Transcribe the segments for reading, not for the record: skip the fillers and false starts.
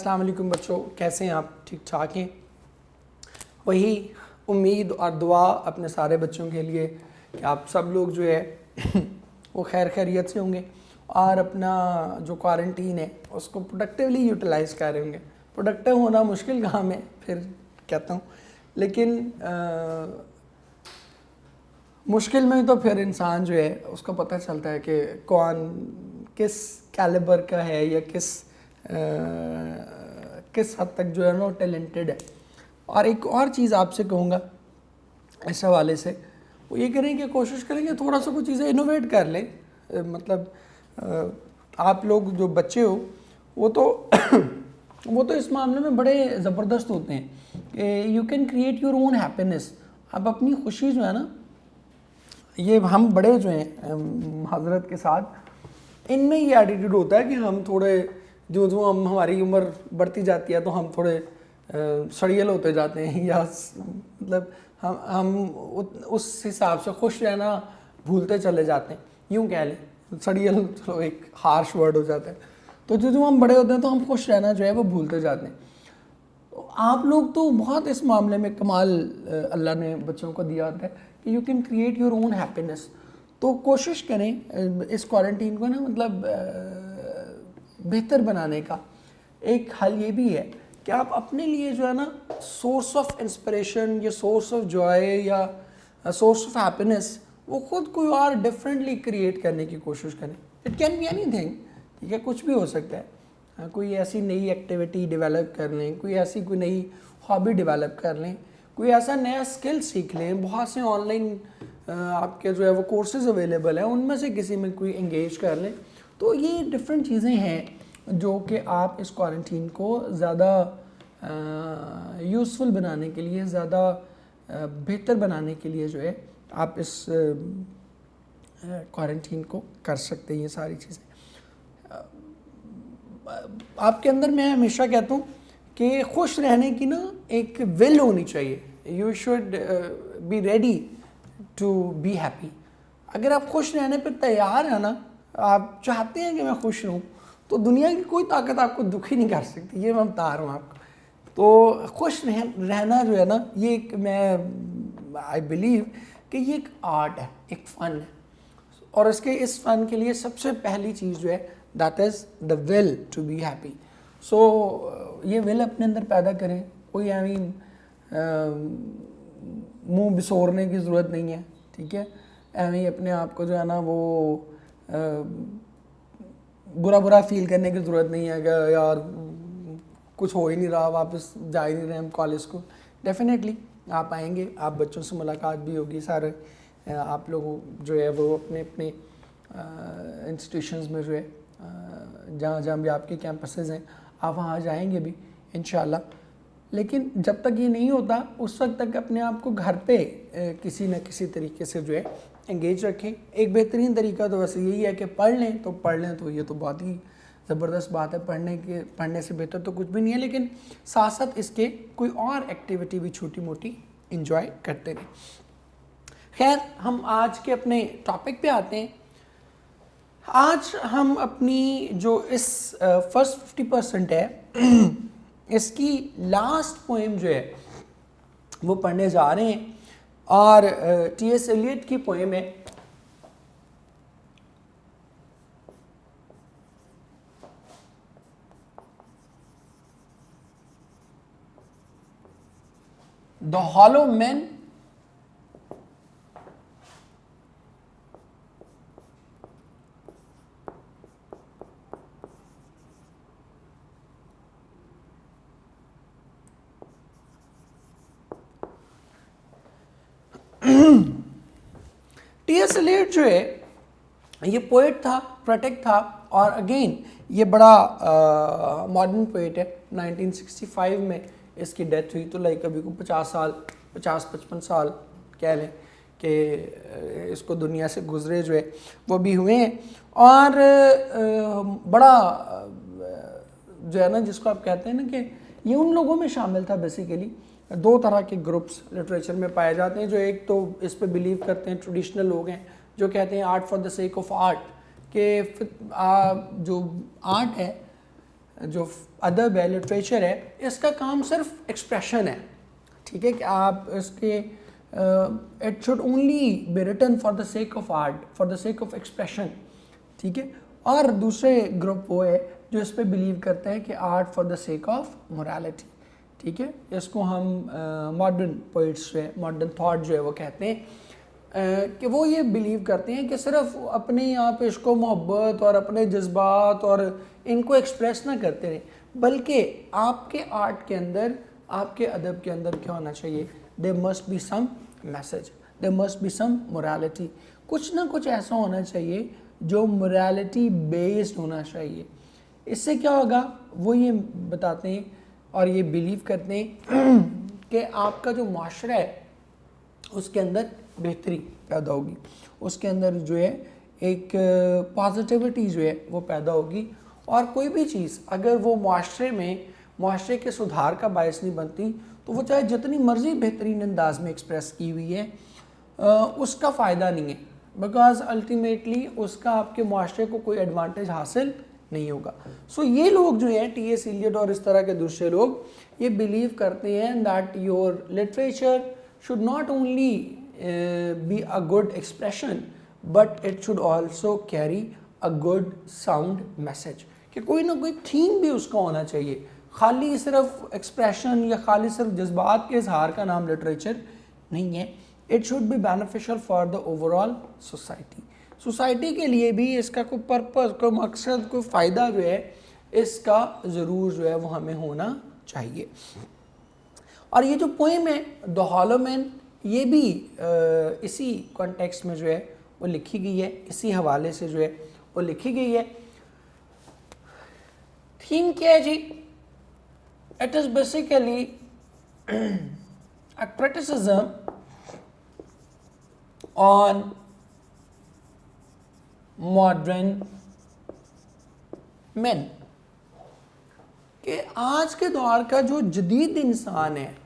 अस्सलाम वालेकुम बच्चों, कैसे हैं आप? ठीक ठाक हैं? वही उम्मीद और दुआ अपने सारे बच्चों के लिए कि आप सब लोग जो है वो खैर खैरियत से होंगे और अपना जो क्वारंटीन है उसको प्रोडक्टिवली यूटिलाइज़ कर रहे होंगे। प्रोडक्टिव होना मुश्किल काम है, फिर कहता हूँ, लेकिन मुश्किल में तो फिर इंसान जो है उसको पता चलता है कि कौन किस कैलिबर का है या किस हद तक जो है ना टैलेंटेड है। और एक और चीज़ आपसे कहूँगा इस हवाले से, वो ये करें कि कोशिश करें कि थोड़ा सा कुछ चीज़ें इनोवेट कर लें। मतलब आप लोग जो बच्चे हो वो तो वो तो इस मामले में बड़े ज़बरदस्त होते हैं कि you can create your own happiness. आप अपनी खुशी जो है ना, ये हम बड़े जो हैं हजरत के साथ, इनमें ये एटीट्यूड होता है कि हम थोड़े जो हम हमारी उम्र बढ़ती जाती है तो हम थोड़े सड़ियल होते जाते हैं, या मतलब हम उस हिसाब से खुश रहना भूलते चले जाते हैं। यूँ कह लें, सड़ियल चलो एक हार्श वर्ड हो जाता है। तो जो हम बड़े होते हैं तो हम खुश रहना जो है वो भूलते जाते हैं। तो आप लोग तो बहुत इस मामले में कमाल अल्लाह ने बच्चों को दिया होता है कि you can create your own happiness. तो कोशिश करें इस क्वारंटीन को ना, मतलब बेहतर बनाने का एक हल ये भी है कि आप अपने लिए जो है ना सोर्स ऑफ इंस्पिरेशन या सोर्स ऑफ जॉय या सोर्स ऑफ हैप्पीनेस वो खुद कोई और डिफरेंटली क्रिएट करने की कोशिश करें। इट कैन बी एनीथिंग, ठीक है, कुछ भी हो सकता है। कोई ऐसी नई एक्टिविटी डेवलप कर लें, कोई नई हॉबी डेवलप कर लें, कोई ऐसा नया स्किल सीख लें। बहुत से ऑनलाइन आपके जो है वो कोर्सेज अवेलेबल हैं, उनमें से किसी में कोई एंगेज कर लें। तो ये डिफरेंट चीज़ें हैं जो कि आप इस क्वारंटीन को ज़्यादा यूज़फुल बनाने के लिए, ज़्यादा बेहतर बनाने के लिए जो है आप इस क्वारंटीन को कर सकते हैं। ये सारी चीज़ें आपके अंदर, मैं हमेशा कहता हूँ कि खुश रहने की ना एक विल होनी चाहिए। You should be ready to be happy. अगर आप खुश रहने पर तैयार हैं ना, आप चाहते हैं कि मैं खुश रहूँ, तो दुनिया की कोई ताकत आपको दुखी नहीं कर सकती। ये मैं बता रहा हूँ आपको। तो खुश रहना जो है ना, ये एक, मैं आई बिलीव कि ये एक आर्ट है, एक फ़न है। और इस फ़न के लिए सबसे पहली चीज़ जो है that is the will to be happy. So ये विल अपने अंदर पैदा करें। कोई आई मीन मुँह बिसोरने की ज़रूरत नहीं है, ठीक है। ऐਵੇਂ ही अपने आप को जो है ना वो बुरा फील करने की ज़रूरत नहीं है कि यार कुछ हो ही नहीं रहा, वापस जा ही नहीं रहे हम कॉलेज को। डेफिनेटली आप आएंगे, आप बच्चों से मुलाकात भी होगी, सारे आप लोग जो है वो अपने अपने इंस्टीट्यूशंस में जो है जहाँ भी आपके कैंपसेस हैं आप वहाँ जाएंगे भी इंशाल्लाह। लेकिन जब तक ये नहीं होता उस वक्त तक अपने आप को घर पे किसी न किसी तरीके से जो है एंगेज रखें। एक बेहतरीन तरीका तो वैसे यही है कि पढ़ लें तो ये तो बहुत ही ज़बरदस्त बात है। पढ़ने से बेहतर तो कुछ भी नहीं है, लेकिन साथ साथ इसके कोई और एक्टिविटी भी छोटी मोटी इंजॉय करते रहें। खैर, हम आज के अपने टॉपिक पे आते हैं। आज हम अपनी जो इस फर्स्ट 50% है इसकी लास्ट पोएम जो है वो पढ़ने जा रहे हैं, और टी.एस. एलियट की पोएम है the hollow man T S. Eliot जो है ये पोएट था, क्रिटिक था, और अगेन ये बड़ा मॉडर्न पोएट है। 1965 में इसकी डेथ हुई, तो लाइक अभी को 50-55 साल कह लें कि इसको दुनिया से गुजरे जो है वो भी हुए हैं। और बड़ा जो है ना, जिसको आप कहते हैं ना कि ये उन लोगों में शामिल था। बेसिकली दो तरह के ग्रुप्स लिटरेचर में पाए जाते हैं। जो एक तो इस पे बिलीव करते हैं, ट्रेडिशनल लोग हैं जो कहते हैं art for the sake of art, कि जो आर्ट है जो अदब है, लिटरेचर है, इसका काम सिर्फ एक्सप्रेशन है, ठीक है, कि आप इसके it should only be written for the sake of art, for the sake of expression, ठीक है। और दूसरे ग्रुप वो है जो इस पर बिलीव करते हैं कि art for the sake of morality, ठीक है। इसको हम मॉडर्न पोइट्स जो है, मॉडर्न थॉट जो है वो कहते हैं कि वो ये बिलीव करते हैं कि सिर्फ अपने आप इश्क मोहब्बत और अपने जज्बात और इनको एक्सप्रेस ना करते रहें, बल्कि आपके आर्ट के अंदर, आपके अदब के अंदर क्या होना चाहिए, there must be some message, there must be some morality, कुछ ना कुछ ऐसा होना चाहिए जो मोरालिटी बेस्ड होना चाहिए। इससे क्या होगा, वो ये बताते हैं और ये बिलीव करते हैं कि आपका जो माशरा है उसके अंदर बेहतरी पैदा होगी, उसके अंदर जो है एक पॉजिटिविटी जो है वो पैदा होगी। और कोई भी चीज़ अगर वो माशरे के सुधार का बायस नहीं बनती, तो वो चाहे जितनी मर्ज़ी बेहतरीन अंदाज में एक्सप्रेस की हुई है उसका फ़ायदा नहीं है, बिकॉज अल्टीमेटली उसका आपके माशरे को कोई एडवांटेज हासिल नहीं होगा। सो ये लोग जो हैं, टी एस इलियट और इस तरह के दूसरे लोग, ये बिलीव करते हैं that your literature should not only be a good expression but it should also carry a good sound message, कि कोई ना कोई थीम भी उसका होना चाहिए। खाली सिर्फ एक्सप्रेशन या खाली सिर्फ जज्बात के इजहार का नाम लिटरेचर नहीं है। It should be beneficial for the overall society, society के लिए भी इसका कोई पर्पस, कोई मकसद, कोई फ़ायदा जो है इसका ज़रूर जो है वो हमें होना चाहिए। और ये जो पोएम है द हॉलो मैन, ये भी इसी कॉन्टेक्स्ट में जो है वो लिखी गई है, इसी हवाले से जो है वो लिखी गई है। थीम क्या है जी, it is basically a criticism on modern men, कि आज के दौर का जो जदीद इंसान है,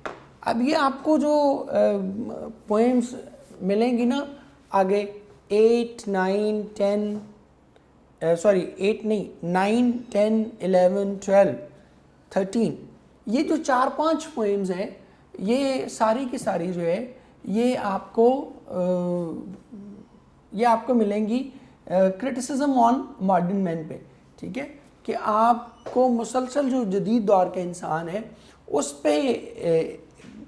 अब ये आपको जो पोएम्स मिलेंगी ना आगे 8, 9, 10 सॉरी 8 नहीं 9, 10, 11, 12, 13, ये जो 4-5 पोएम्स हैं, ये सारी की सारी जो है ये आपको मिलेंगी क्रिटिसिज्म ऑन मॉडर्न मैन पे, ठीक है, कि आपको मुसलसल जो जदीद दौर का इंसान है उस पर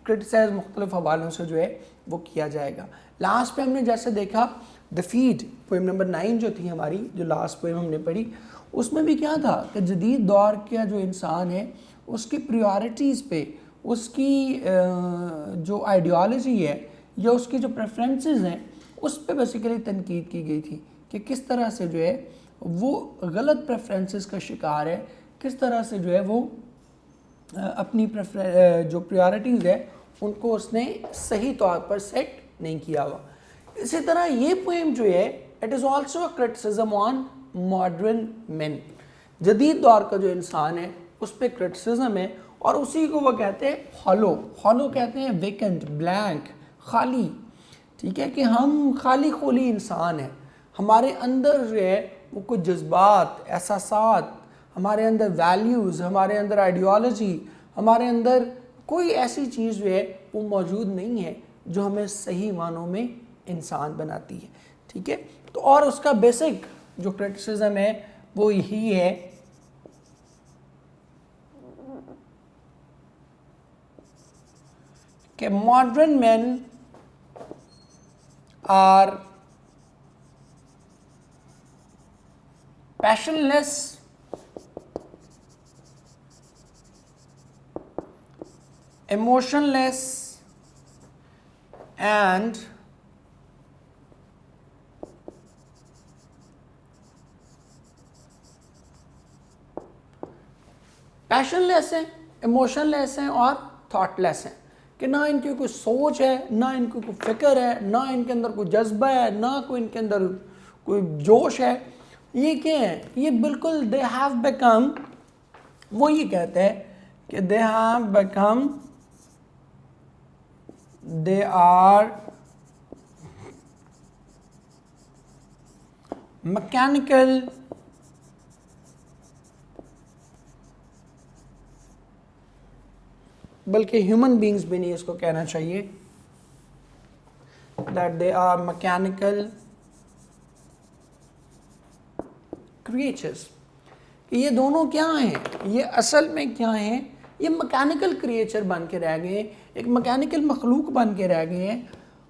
क्रिटिसाइज मुख्तलिफ हवालों से जो है वो किया जाएगा। लास्ट पे हमने जैसे देखा द फीड, पोएम नंबर 9 जो थी हमारी, जो लास्ट पोएम हमने पढ़ी, उसमें भी क्या था कि जदीद दौर का जो इंसान है उसकी प्रायोरिटीज़ पे, उसकी जो आइडियोलॉजी है या उसकी जो प्रेफरेंसेस हैं उस पर बेसिकली तनकीद की गई थी कि किस तरह से जो है वो गलत प्रेफरेंसेस का शिकार है, किस तरह से जो है वो अपनी जो प्रायोरिटीज़ है उनको उसने सही तौर पर सेट नहीं किया हुआ। इसी तरह ये पोएम जो है it is also a criticism on modern main, जदीद दौर का जो इंसान है उस पर क्रिटिसिज्म है, और उसी को वो कहते हैं हॉलो कहते हैं वेकेंट, ब्लैंक, खाली, ठीक है, कि हम खाली खोली इंसान हैं, हमारे अंदर जो है वो कुछ जज्बात, एहसासात, हमारे अंदर वैल्यूज़, हमारे अंदर आइडियोलॉजी, हमारे अंदर कोई ऐसी चीज़ जो है वो मौजूद नहीं है जो हमें सही मानों में इंसान बनाती है, ठीक है। तो और उसका बेसिक जो क्रिटिसिज्म है वो यही है कि modern man are passionless, emotionless and passionless हैं, इमोशनलेस हैं और थॉटलेस हैं, कि ना इनकी कोई सोच है, ना इनकी कोई फिक्र है, ना इनके अंदर कोई जज्बा है, ना कोई इनके अंदर कोई जोश है। ये क्या है, ये बिल्कुल दे हैव बिकम, वो ये कहते हैं कि they have become, they are mechanical बल्कि ह्यूमन बींग्स भी नहीं इसको कहना चाहिए, that they are mechanical creatures. कि ये दोनों क्या हैं, ये असल में क्या हैं, ये मैकेनिकल क्रिएचर बन के रह गए, एक मैकेनिकल मखलूक बन के रह गए हैं,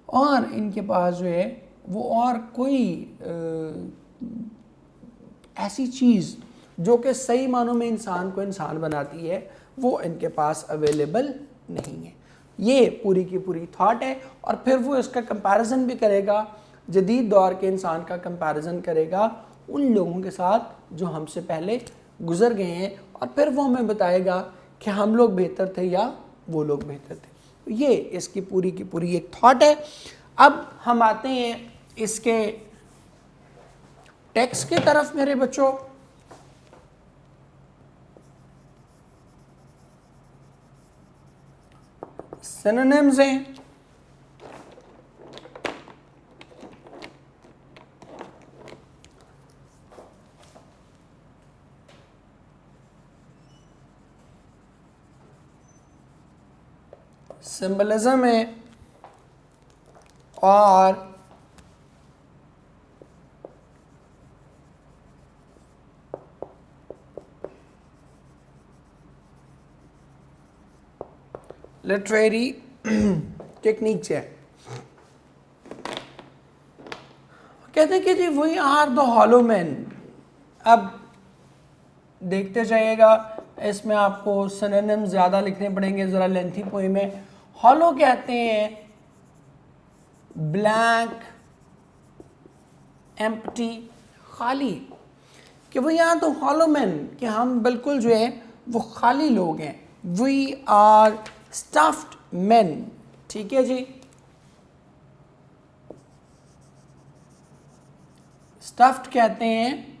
और इनके पास जो है वो और कोई ऐसी चीज़ जो कि सही मानों में इंसान को इंसान बनाती है वो इनके पास अवेलेबल नहीं है। ये पूरी की पूरी थॉट है। और फिर वो इसका कंपैरिजन भी करेगा, जदीद दौर के इंसान का कंपैरिजन करेगा उन लोगों के साथ जो हमसे पहले गुजर गए हैं, और फिर वो हमें बताएगा कि हम लोग बेहतर थे या वो लोग बेहतर थे। ये इसकी पूरी की पूरी एक थॉट है। अब हम आते हैं इसके टेक्स्ट की तरफ मेरे बच्चों। सिनोनिम्स हैं, सिंबलिज्म है, और लिटरेरी टेक्निक्स है। कहते हैं कि जी we are the hollow man. अब देखते जाइएगा, इसमें आपको सिनोनिम्स ज़्यादा लिखने पड़ेंगे, ज़रा लेंथी पोइम है। हॉलो कहते हैं ब्लैंक, एम्प्टी, खाली, कि we are the hollow man, कि हम बिल्कुल जो है वो खाली लोग हैं। वी आर स्टफ्ड मैन, ठीक है जी। स्टफ्ड कहते हैं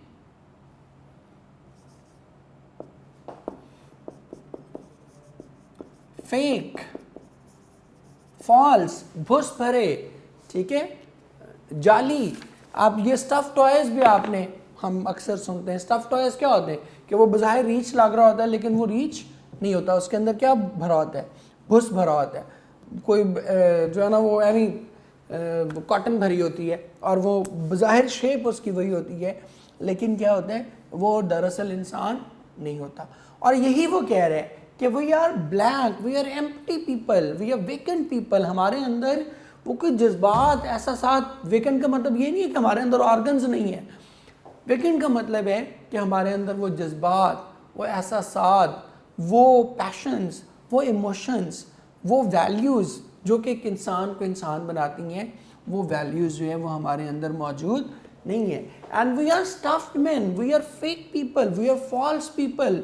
फेक, फॉल्स, भुस भरे, ठीक है, जाली। आप ये स्टफ टॉयज भी आपने हम अक्सर सुनते हैं। स्टफ टॉयज क्या होते हैं कि वो बज़ाहिर रीच लग रहा होता है लेकिन वो रीच नहीं होता, उसके अंदर क्या भरा होता है, भुस भरा होता है। कोई जो है ना वो यानी कॉटन भरी होती है और वो बज़ाहिर शेप उसकी वही होती है, लेकिन क्या होता है वो दरअसल इंसान नहीं होता। और यही वो कह रहे हैं कि we are blank, we are empty people, we are vacant people. हमारे अंदर वो कोई जज्बात ऐसा साथ, वेकेंट का मतलब ये नहीं है कि हमारे अंदर ऑर्गन्स नहीं है। वेकेंट का मतलब है कि हमारे अंदर वो जज्बात, वो एहसासात, वो पैशंस, वो इमोशंस, वो वैल्यूज़ जो कि एक इंसान को इंसान बनाती हैं, वो वैल्यूज़ जो है वो हमारे अंदर मौजूद नहीं है। And we are stuffed man, we are fake people, we are false people.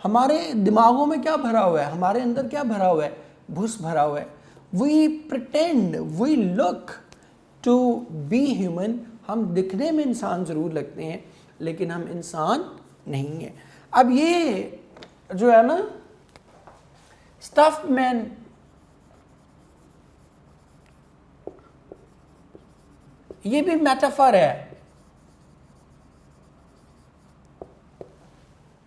हमारे दिमागों में क्या भरा हुआ है, हमारे अंदर क्या भरा हुआ है, भूस भरा हुआ है। We pretend, we look to be human. हम दिखने में इंसान ज़रूर लगते हैं लेकिन हम इंसान नहीं हैं। अब ये जो है ना स्टफ्ड मैन, ये भी मेटाफर है,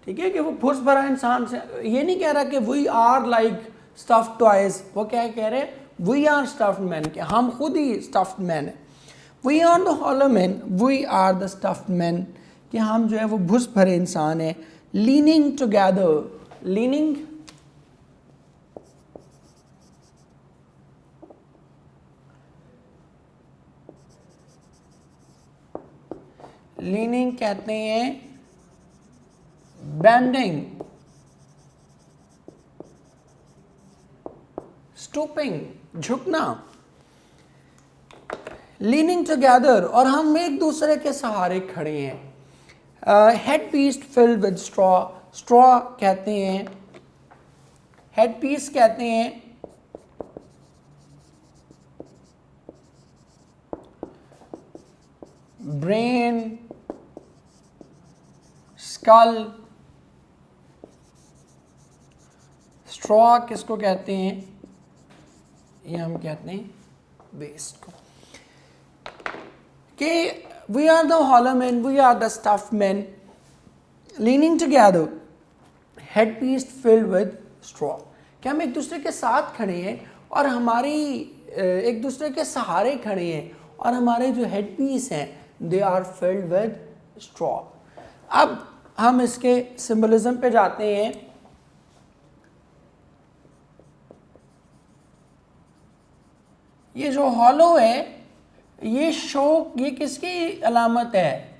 ठीक है, कि वो फुर्स भरा इंसान से ये नहीं कह रहा कि we are like stuffed toys. वो क्या कह रहे हैं, वी आर स्टफ्ड मैन, कि हम खुद ही स्टफ्ड मैन है। We are the hollow man, we are the stuffed man, कि हम जो है वो भुस भरे इंसान है। लीनिंग टुगेदर, लीनिंग लीनिंग कहते हैं बेंडिंग, स्टूपिंग, झुकना। लीनिंग टुगेदर, और हम एक दूसरे के सहारे खड़े हैं। Head piece filled with straw, straw कहते हैं, हेड पीस कहते हैं ब्रेन, स्कल। स्ट्रॉ किसको कहते हैं, ये हम कहते हैं वेस्ट को। कि we are the hollow man, we are the stuffed man, leaning together, head piece filled with straw, कि हम एक दूसरे के साथ खड़े हैं और हमारी एक दूसरे के सहारे खड़े हैं और हमारे जो हेड पीस हैं they are filled with straw. अब हम इसके सिंबलिज्म पे जाते हैं। ये जो हॉलो है ये शोक, ये किसकी अलामत है?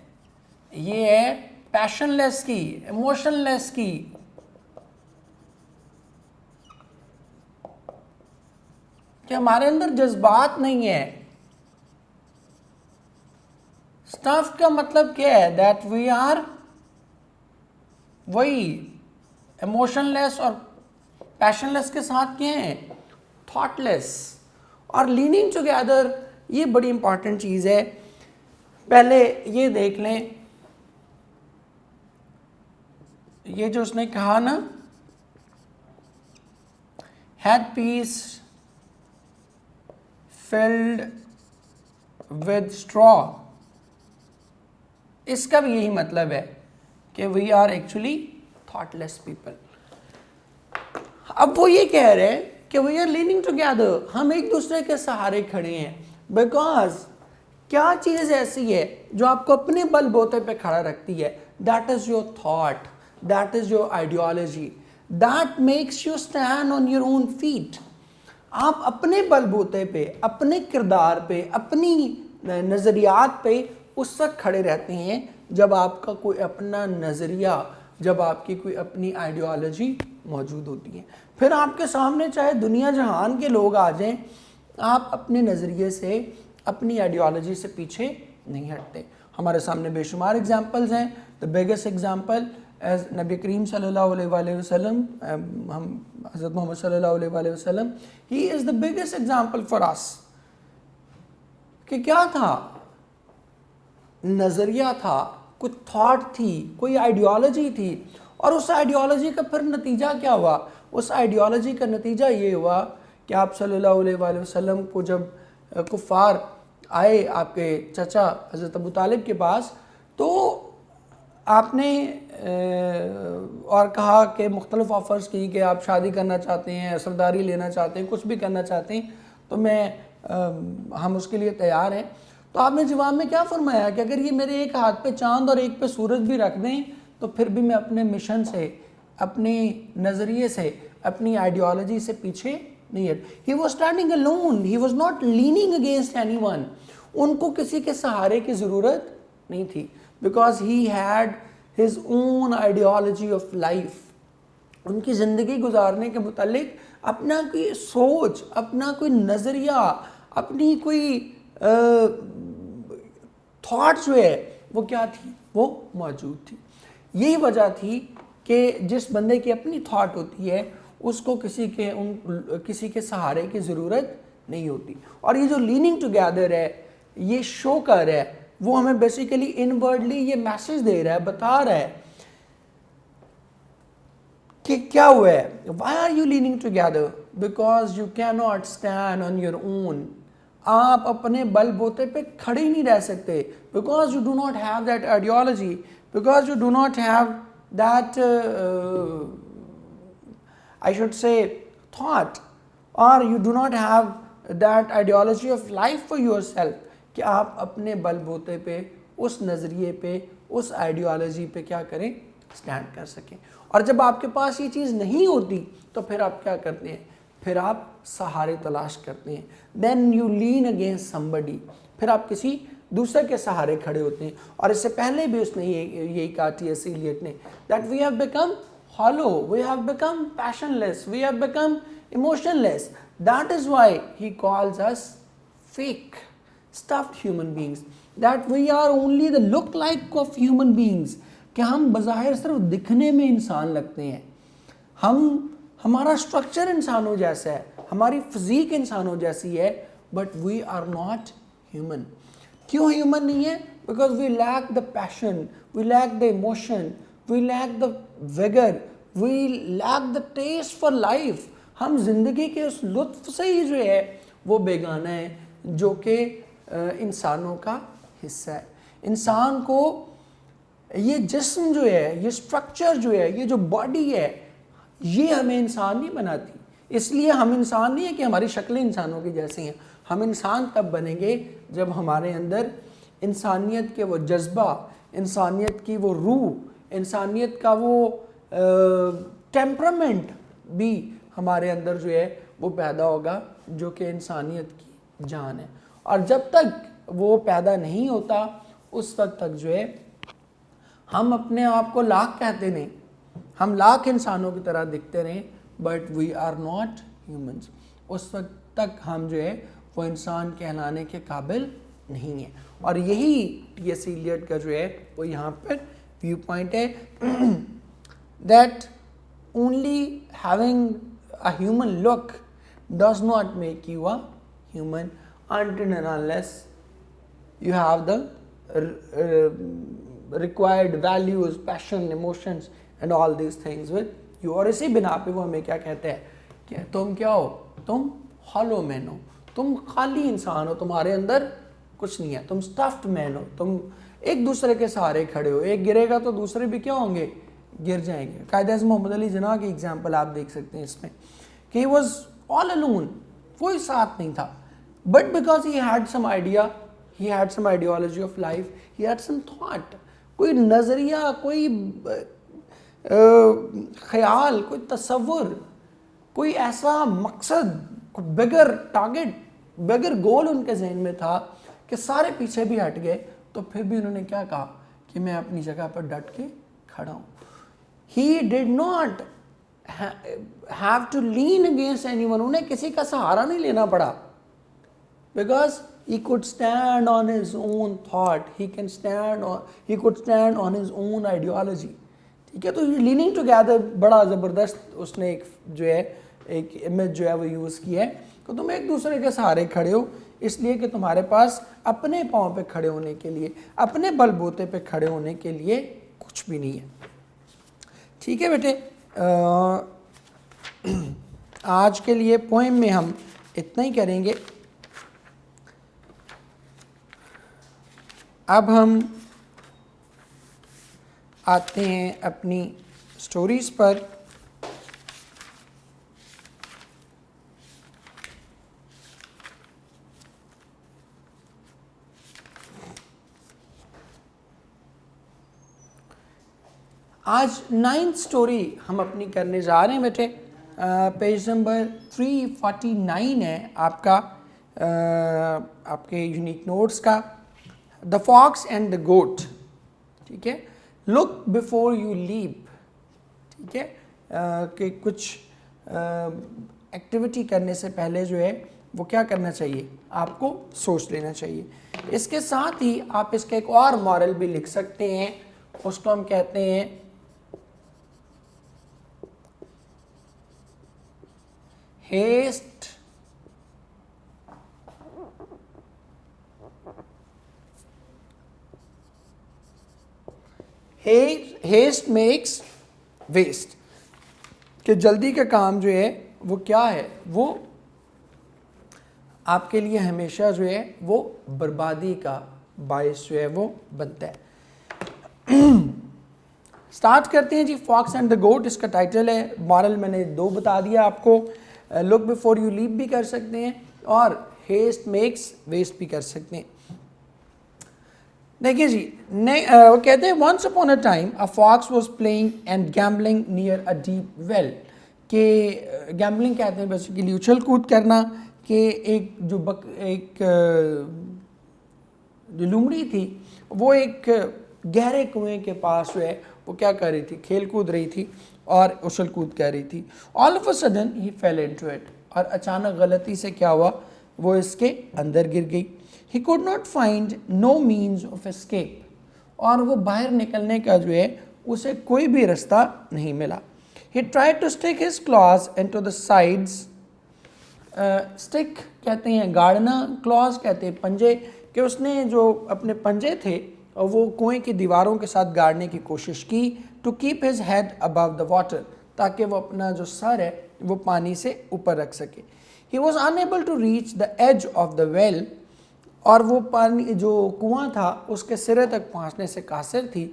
ये है पैशनलेस की, इमोशनलेस की। कि हमारे अंदर जज्बात नहीं है। स्टफ का मतलब क्या है? दैट वी आर वही इमोशनलेस और पैशनलेस के साथ क्या है? थॉटलेस और लीनिंग टुगेदर। ये बड़ी इंपॉर्टेंट चीज़ है। पहले ये देख लें, ये जो उसने कहा ना, head piece filled with straw, इसका भी यही मतलब है कि we are actually thoughtless people. अब वो ये कह रहे हैं कि वी आर लीनिंग टुगेदर, हम एक दूसरे के सहारे खड़े हैं। बिकॉज क्या चीज़ ऐसी है जो आपको अपने बलबूते पे खड़ा रखती है? That is your thought, that is your ideology, that makes you stand on your own feet. आप अपने बलबूते पे, अपने किरदार पे, अपनी नज़रियात पे उस वक्त खड़े रहते हैं जब आपका कोई अपना नज़रिया, जब आपकी कोई अपनी आइडियोलॉजी मौजूद होती है। फिर आपके सामने चाहे दुनिया जहान के लोग आ जाएं, आप अपने नज़रिए से, अपनी आइडियोलॉजी से पीछे नहीं हटते। हमारे सामने बेशुमार एग्जाम्पल्स हैं। द बिगेस्ट एग्जाम्पल एज नबी करीम सल्लल्लाहु अलैहि वसल्लम, हम हज़रत मोहम्मद सल्लल्लाहु अलैहि वसल्लम, he is the biggest example for us. कि क्या था? नज़रिया था, कुछ थॉट थी, कोई आइडियोलॉजी थी। और उस आइडियोलॉजी का फिर नतीजा क्या हुआ? उस आइडियोलॉजी का नतीजा ये हुआ कि आप सल्लल्लाहु अलैहि वसल्लम को जब कुफ़ार आए आपके चचा हज़रत अबू तालिब के पास, तो आपने और कहा कि मुख्तलिफ ऑफ़र्स की कि आप शादी करना चाहते हैं, सरदारी लेना चाहते हैं, कुछ भी करना चाहते हैं, तो हम उसके लिए तैयार हैं। तो आपने जवाब में क्या फरमाया कि अगर ये मेरे एक हाथ पे चांद और एक पे सूरज भी रख दें तो फिर भी मैं अपने मिशन से, अपने नज़रिए से, अपनी आइडियोलॉजी से पीछे नहीं हट। He was standing alone, he was not leaning against anyone. उनको किसी के सहारे की ज़रूरत नहीं थी, because he had his own ideology of life. उनकी ज़िंदगी गुजारने के मुतालिक अपना कोई सोच, अपना कोई नज़रिया, अपनी कोई थॉट जो है वो क्या थी? वो मौजूद थी। यही वजह थी कि जिस बंदे की अपनी थॉट होती है उसको किसी के सहारे की ज़रूरत नहीं होती। और ये जो लीनिंग टुगेदर है, ये शो कर रहा है, वो हमें बेसिकली इनवर्डली ये मैसेज दे रहा है, बता रहा है कि क्या हुआ है। Why are you leaning together? Because you can not stand on your own. आप अपने बलबूते पे खड़े ही नहीं रह सकते, because you do not have that ideology, because you do not have that I should say thought, or you do not have that ideology of life for yourself, कि आप अपने बलबूते पे, उस नज़रिए पे, उस आइडियोलॉजी पे क्या करें? स्टैंड कर सकें। और जब आपके पास ये चीज़ नहीं होती तो फिर आप क्या करते हैं? फिर आप सहारे तलाश करते हैं। Then you lean against somebody, फिर आप किसी दूसरे के सहारे खड़े होते हैं। और इससे पहले भी उसने यही कहा T.S. Eliot ने, that we have become hollow, we have become passionless, we have become emotionless. That is why he calls us fake, stuffed human beings. That we are only the look like of human beings. कि हम बज़ाहिर सिर्फ दिखने में इंसान लगते हैं, हमारा स्ट्रक्चर इंसानों जैसा है, हमारी फिजिक इंसानों जैसी है, but we are not human. क्यों ह्यूमन नहीं है? Because we lack the passion, we lack the emotion, we lack the vigor, we lack the taste for life. हम जिंदगी के उस लुत्फ से ही जो है वो बेगाना है, जो कि इंसानों का हिस्सा है। इंसान को ये जिस्म जो है, ये स्ट्रक्चर जो है, ये जो बॉडी है, ये हमें इंसान नहीं बनाती, इसलिए हम इंसान नहीं है कि हमारी शक्लें इंसानों की जैसी हैं। हम इंसान तब बनेंगे जब हमारे अंदर इंसानियत के वो जज्बा, इंसानियत की वो रूह, इंसानियत का वो टेम्परामेंट भी हमारे अंदर जो है वो पैदा होगा, जो कि इंसानियत की जान है। और जब तक वो पैदा नहीं होता उस वक्त तक जो है हम अपने आप को लाख कहते नहीं, हम लाख इंसानों की तरह दिखते रहें, but we are not humans. उस वक्त तक हम जो है वो इंसान कहलाने के काबिल नहीं है। और यही टी.एस. एलियट का जो है वो यहाँ पर व्यू पॉइंट है, that only having a human look does not make you a human until and unless you have the required values, passion, emotions and all these things with you। और इसी बिना पे वो हमें क्या कहते हैं कि तुम क्या हो, तुम हॉलो मैन हो, तुम खाली इंसान हो, तुम्हारे अंदर कुछ नहीं है, तुम स्टफ्ड मैन हो, तुम एक दूसरे के सहारे खड़े हो, एक गिरेगा तो दूसरे भी क्या होंगे, गिर जाएंगे। कायदे से मोहम्मद अली जिन्ना की एग्जाम्पल आप देख सकते हैं इसमें कि ही वॉज ऑल अलोन, कोई साथ नहीं था, but because he had some idea, he had some ideology of life, he had some thought, कोई नज़रिया, कोई ख्याल, कोई तसव्वुर, कोई ऐसा मकसद, कोई बिगर टारगेट, बिगर गोल उनके जहन में था कि सारे पीछे भी हट गए तो फिर भी उन्होंने क्या कहा कि मैं अपनी जगह पर डट के खड़ा हूँ। He did not have to lean against anyone, उन्हें किसी का सहारा नहीं लेना पड़ा, because he could stand on his own thought, he could stand on his own ideology। ठीक है, तो लीनिंग टुगेदर बड़ा ज़बरदस्त उसने एक जो है एक इमेज जो है वो यूज़ की है कि तुम एक दूसरे के सहारे खड़े हो, इसलिए कि तुम्हारे पास अपने पाँव पे खड़े होने के लिए, अपने बलबूते पे खड़े होने के लिए कुछ भी नहीं है। ठीक है बेटे, आज के लिए पोएम में हम इतना ही करेंगे। अब हम आते हैं अपनी स्टोरीज़ पर। आज 9th स्टोरी हम अपनी करने जा रहे हैं बेटे। पेज नंबर 349 है आपका, आपके यूनिक नोट्स का। द फॉक्स एंड द गोट। ठीक है, लुक बिफोर यू लीप। ठीक है, कि कुछ एक्टिविटी करने से पहले जो है वो क्या करना चाहिए, आपको सोच लेना चाहिए। इसके साथ ही आप इसका एक और मॉरल भी लिख सकते हैं, उसको हम कहते हैं हेस्ट हेस्ट मेक्स वेस्ट, कि जल्दी का काम जो है वो क्या है, वो आपके लिए हमेशा जो है वो बर्बादी का बायस जो है वो बनता है। स्टार्ट करते हैं जी। फॉक्स एंड द गोट इसका टाइटल है। मॉरल मैंने 2 बता दिया आपको, लुक बिफोर यू लीप भी कर सकते हैं और हेस्ट मेक्स वेस्ट भी कर सकते हैं। देखिए जी, वो कहते हैं once upon a time a fox was playing and gambling near a deep well. के गैम्बलिंग कहते हैं बेसिकली उछल कूद करना, कि एक जो लुमड़ी थी वो एक गहरे कुएं के पास जो है वो क्या कर रही थी, खेल कूद रही थी और उछल कूद कर रही थी। All of a sudden he fail into it, और अचानक गलती से क्या हुआ, वो इसके अंदर गिर गई। He could not find no means of escape, और वो बाहर निकलने का जो है उसे कोई भी रास्ता नहीं मिला। He tried to stick his claws into the sides. Stick कहते हैं गाड़ना, क्लॉज कहते हैं पंजे, कि उसने जो अपने पंजे थे वो कुएं की दीवारों के साथ गाड़ने की कोशिश की। To keep his head above the water, ताकि वो अपना जो सर है वो पानी से ऊपर रख सके। He was unable to reach the edge of the well, और वो पानी जो कुआं था उसके सिरे तक पहुंचने से कासिर थी।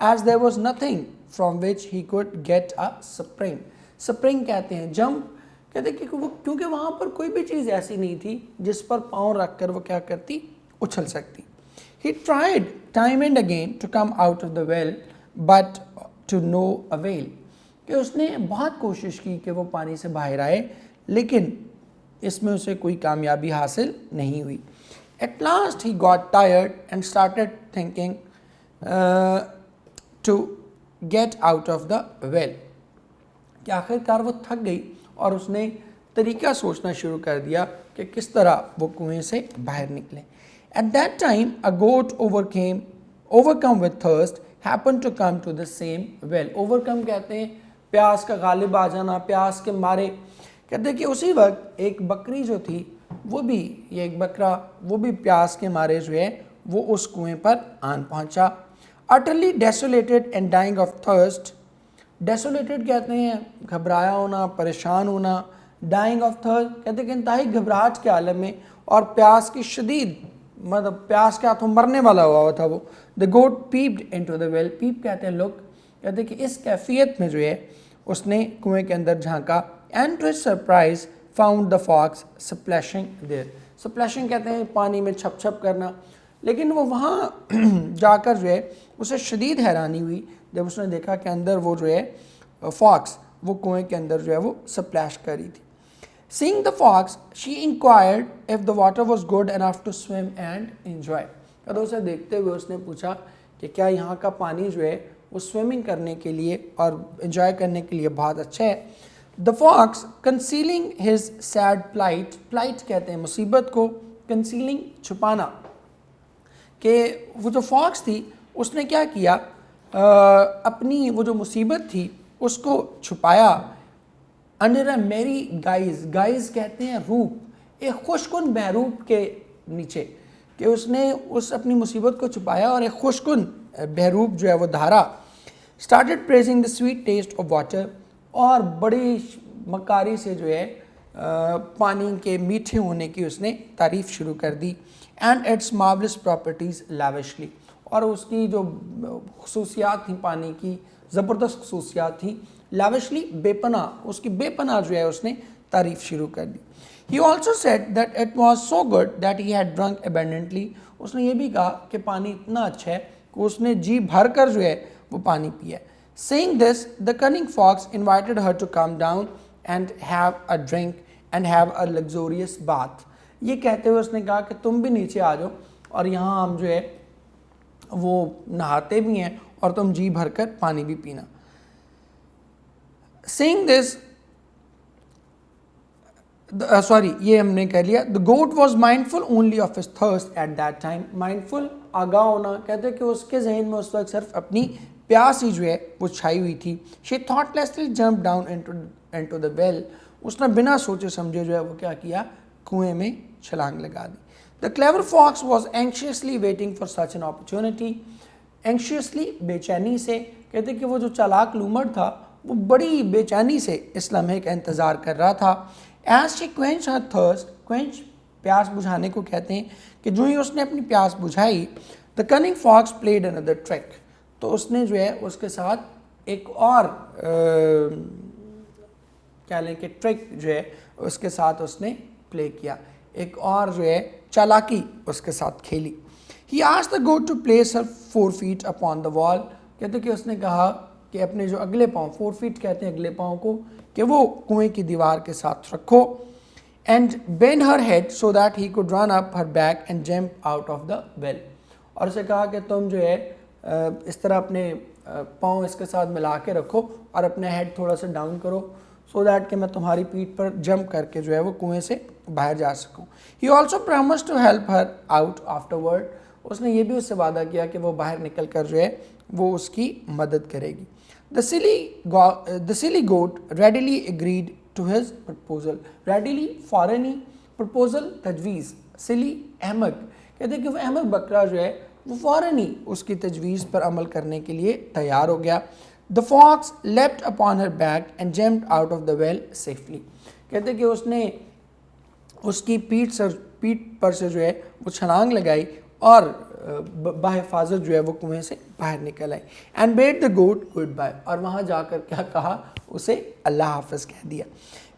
As there was nothing from which he could get a spring. Spring कहते हैं जंप, कहते कि वो क्योंकि वहाँ पर कोई भी चीज़ ऐसी नहीं थी जिस पर पाँव रख कर वो क्या करती, उछल सकती। He tried time and again to come out of the well but to no avail, कि उसने बहुत कोशिश की कि वो पानी से बाहर आए, लेकिन इसमें उसे कोई कामयाबी हासिल नहीं हुई। At last he got tired and started thinking to get out of the well, कि आखिरकार वो थक गई और उसने तरीका सोचना शुरू कर दिया कि किस तरह वो कुएं से बाहर निकले। At that time a goat overcome with thirst happened to come to the same well. Overcome कहते हैं प्यास का गालिब आ जाना, प्यास के मारे। कहते हैं कि उसी वक्त एक बकरी जो थी वो भी, ये एक बकरा वो भी प्यास के मारे जो है वो उस कुएं पर आन पहुंचा। Utterly desolated and dying of thirst, डेसोलेटेड कहते हैं घबराया होना, परेशान होना, डाइंग ऑफ थर्स्ट कहते हैं कि इंतहाई घबराहट के आलम में और प्यास की शदीद, मतलब प्यास के हाथों मरने वाला हुआ था वो। The goat peeped into the well, peep कहते हैं लुक, कहते हैं कि इस कैफियत में जो है उसने कुएं के अंदर झांका। And to his surprise found the fox splashing there, splashing कहते हैं पानी में छप छप करना, लेकिन वो वहाँ जाकर जो है उसे शदीद हैरानी हुई जब उसने देखा कि अंदर वो जो है फॉक्स वो कुएं के अंदर जो है वो स्प्लैश कर रही थी। Seeing the fox, she inquired if the water was good enough to swim and enjoy. तो उसे देखते हुए उसने पूछा कि क्या यहाँ का पानी जो है वो स्विमिंग करने के लिए और एंजॉय करने के लिए बहुत अच्छा है। The fox, concealing his sad plight, plight कहते हैं मुसीबत को, concealing छुपाना, कि वो जो फॉक्स थी उसने क्या किया, अपनी वो जो मुसीबत थी उसको छुपाया अंडर अ मेरी गाइज, गाइज कहते हैं रूप, एक खुशकुन बहरूप के नीचे, कि उसने उस अपनी मुसीबत को छुपाया और एक खुशकुन बहरूप जो है वो धारा। Started praising the sweet taste of water, और बड़ी मकारी से जो है पानी के मीठे होने की उसने तारीफ़ शुरू कर दी। And its marvellous properties lavishly, और उसकी जो खसूसियात थी पानी की, ज़बरदस्त खसूसियात थी, लैविशली बेपना, उसकी बेपना जो है उसने तारीफ़ शुरू कर दी। He also said that it was so good that he had drunk abundantly, उसने ये भी कहा कि पानी इतना अच्छा है कि उसने जी भर कर जो है वो पानी पिया। Saying this, the cunning fox invited her to come down and have a drink and have a luxurious bath. ये कहते हुए उसने कहा कि तुम भी नीचे आ जाओ और यहाँ हम जो है वो नहाते भी हैं और तुम जी भर कर पानी भी पीना। Saying this, ये हमने कह लिया। The goat was mindful only of his thirst at that time. Mindful, आगाह होना, कहते हैं कि उसके जहन में उस वक्त सिर्फ अपनी प्यास ही जो है वो छाई हुई थी। She thoughtlessly jumped down into the well. उसने बिना सोचे समझे जो है वो क्या किया, कुएं में छलांग लगा दी। The clever fox was anxiously waiting for such an opportunity. Anxiously, बेचैनी से, कहते कि वो जो चालाक लूमड़ था वो बड़ी बेचैनी से इस लम्हे का इंतज़ार कर रहा था। As she quenched her thirst, quench प्यास बुझाने को कहते हैं, कि जो ही उसने अपनी प्यास बुझाई, the cunning fox played another trick, तो उसने जो है उसके साथ एक और क्या लें कि ट्रिक जो है उसके साथ उसने प्ले किया, एक और जो है चालाकी उसके साथ खेली। He asked the goat to place her 4 feet upon the wall, कहते कि उसने कहा कि अपने जो अगले पाँव, 4 feet कहते हैं अगले पाँव को, कि वो कुएं की दीवार के साथ रखो। And bend her head so that he could run up her back and jump out of the well, और उसे कहा कि तुम जो है इस तरह अपने पाँव इसके साथ मिला के रखो और अपने हेड थोड़ा सा डाउन करो, सो दैट कि मैं तुम्हारी पीठ पर जंप करके जो है वो कुएं से बाहर जा सकूं। He also promised to help her out afterward, उसने ये भी उससे वादा किया कि वो बाहर निकल कर जो है वो उसकी मदद करेगी। The silly goat readily agreed to his proposal. Readily फ़ौरनी, proposal तजवीज़, silly अहमक, कहते हैं कि वो अहमक बकरा जो है वो फ़ौरनी उसकी तजवीज़ पर अमल करने के लिए तैयार हो गया। The fox leapt upon her back and jumped out of the well safely, कहते हैं कि उसने उसकी पीठ पर से जो है वो छलांग लगाई और बाहिफाजत जो है वो कुएं से बाहर निकल आई। And bade the goat goodbye, और वहाँ जाकर क्या कहा, उसे अल्लाह हाफ़िज़ कह दिया।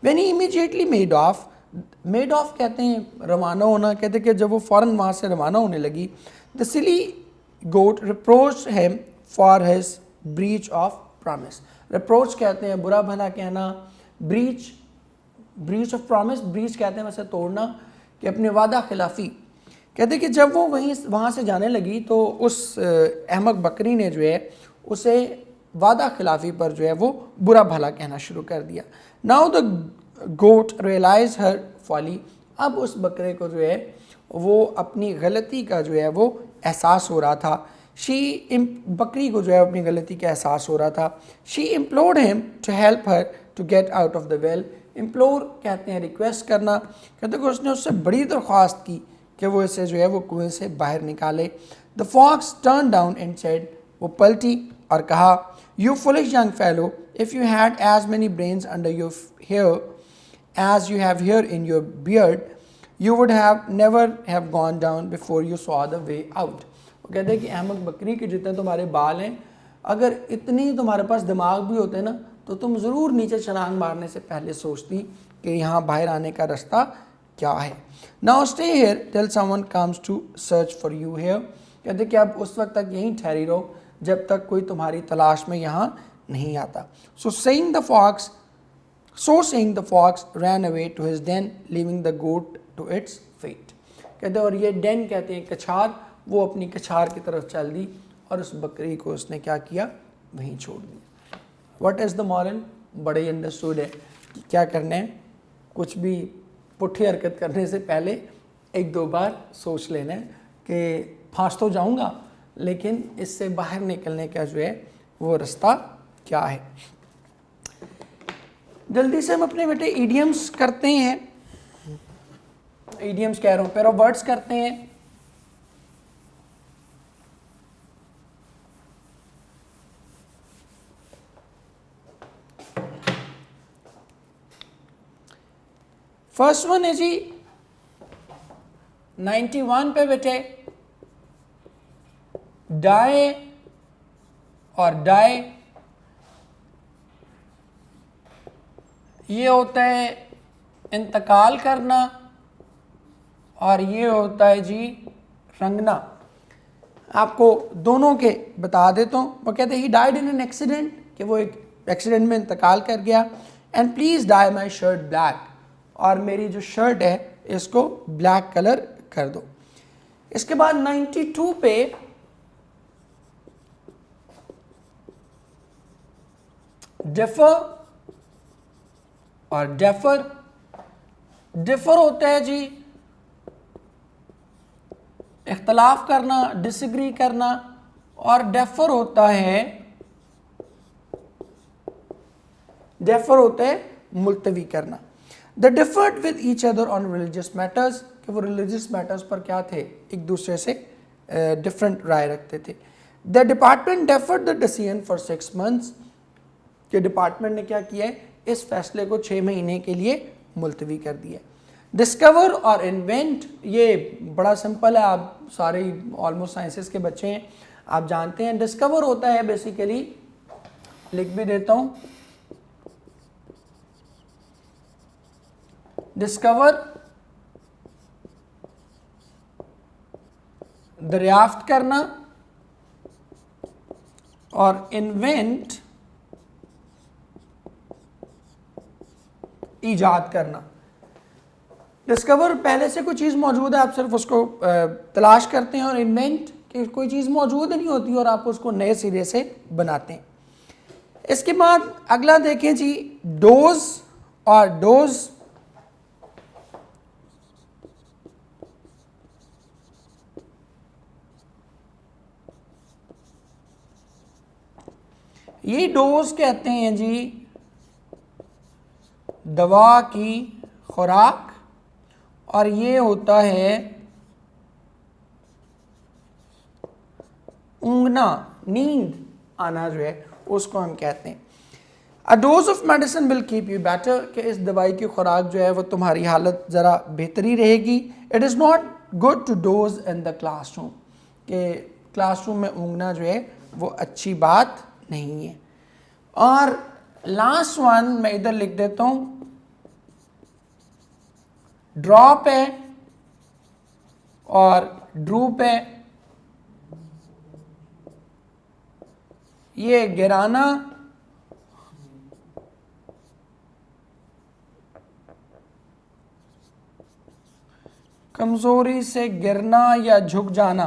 When he immediately made of कहते हैं रवाना होना, कहते हैं कि जब वो फ़ौरन वहाँ से रवाना होने लगी, the silly goat reproach him for his breach of promise. Reproach कहते हैं बुरा भला कहना, ब्रीच ऑफ प्रॉमिस, ब्रीच कहते हैं वैसे तोड़ना, कि अपने वादा खिलाफ़ी। कहते कि जब वो वहाँ से जाने लगी तो उस अहमक बकरी ने जो है उसे वादा खिलाफ़ी पर जो है वो बुरा भला कहना शुरू कर दिया। Now the goat realize her folly, अब उस बकरे को जो है वो अपनी गलती का जो है वो एहसास हो रहा था। बकरी को जो है अपनी गलती का एहसास हो रहा था। She implored him to help her to get out of the well. Implore कहते हैं रिक्वेस्ट करना, कहते कि उसने उससे बड़ी दरख्वास्त की कि वो इसे जो है वो कुएं से बाहर निकाले। The fox turn down and said, वो पलटी और कहा, you foolish young fellow, if you had as many brains under your hair as you have here in your beard, you would have never have gone down before you saw the way out। वो कहते हैं कि अहमक बकरी के जितने तुम्हारे बाल हैं, अगर इतनी तुम्हारे पास दिमाग भी होते ना तो तुम ज़रूर नीचे छलांग मारने से पहले सोचती कि यहाँ बाहर आने का रास्ता क्या है। Now stay here till someone comes to search for you here. कहते कि आप उस वक्त तक यहीं ठहरी रहो जब तक कोई तुम्हारी तलाश में यहाँ नहीं आता। So saying the fox ran away to his den, leaving the goat to its fate। कहते और ये den कहते हैं कछार, वो अपनी कछार की तरफ चल दी और उस बकरी को उसने क्या किया, वहीं छोड़ दिया। What is the moral? बड़े ही अंडरस्टूड है कि क्या करना है, कुछ भी पुट्ठी हरकत करने से पहले एक दो बार सोच लेना है कि फांस तो जाऊंगा लेकिन इससे बाहर निकलने का जो है वो रास्ता क्या है। जल्दी से हम अपने बेटे इडियम्स करते हैं, इडियम्स कह रहा हूँ, पेयर ऑफ वर्ड्स करते हैं। फर्स्ट वन है जी 91 पे बेटे, डाई और डाई, ये होता है इंतकाल करना और ये होता है जी रंगना। आपको दोनों के बता देता हूँ। वो कहते हैं he died in an accident, कि वो एक एक्सीडेंट में इंतकाल कर गया। And please dye my shirt black, और मेरी जो शर्ट है इसको ब्लैक कलर कर दो। इसके बाद 92 पे डिफर और डेफर। डिफर होता है जी इख्तलाफ करना, डिसएग्री करना, और डेफर होता है मुल्तवी करना। The deferred with each other on religious matters, कि वो रिलीजियस मैटर्स पर क्या थे, एक दूसरे से डिफरेंट राय रखते थे। The department deferred the decision for 6 months, कि डिपार्टमेंट ने क्या किया है, इस फैसले को 6 महीने के लिए मुलतवी कर दिया। डिस्कवर और इन्वेंट, ये बड़ा सिंपल है, आप सारे ऑलमोस्ट साइंसेस के बच्चे हैं, आप जानते हैं। डिस्कवर होता है बेसिकली, लिख भी देता हूँ, डिस्कवर दरियाफ्त करना, और इन्वेंट ईजाद करना। डिस्कवर पहले से कोई चीज़ मौजूद है, आप सिर्फ उसको तलाश करते हैं, और इन्वेंट कि कोई चीज़ मौजूद नहीं होती और आप उसको नए सिरे से बनाते हैं। इसके बाद अगला देखें जी डोज और डोज। ये डोज कहते हैं जी दवा की खुराक, और ये होता है ऊँघना, नींद आना जो है उसको हम कहते हैं। अ dose of medicine will keep you better, कि इस दवाई की खुराक जो है वो तुम्हारी हालत ज़रा बेहतरी रहेगी। It is not good to doze in the classroom, कि क्लासरूम में ऊँघना जो है वो अच्छी बात नहीं है। और लास्ट वन मैं इधर लिख देता हूँ, ड्रॉप है और ड्रूप है। ये गिराना, कमजोरी से गिरना या झुक जाना।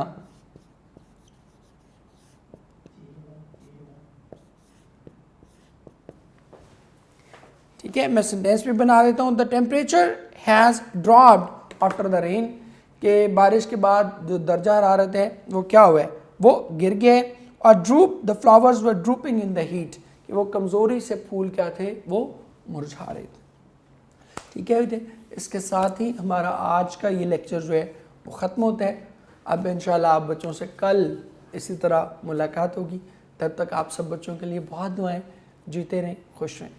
ठीक है, मैं सेंटेंस भी बना देता हूं। The temperature has dropped after the rain, के बारिश के बाद जो दर्जा हरारत है वो क्या हुआ है, वो गिर गए। और drupe, the flowers were drooping in the heat, कि वो कमजोरी से फूल क्या थे, वो मुरझा रहे थे। ठीक है बेटे, इसके साथ ही हमारा आज का ये लेक्चर जो है वो ख़त्म होता है। अब इंशाल्लाह आप बच्चों से कल इसी तरह मुलाकात होगी। तब तक आप सब बच्चों के लिए बहुत दुआएं। जीते रहें, खुश रहें।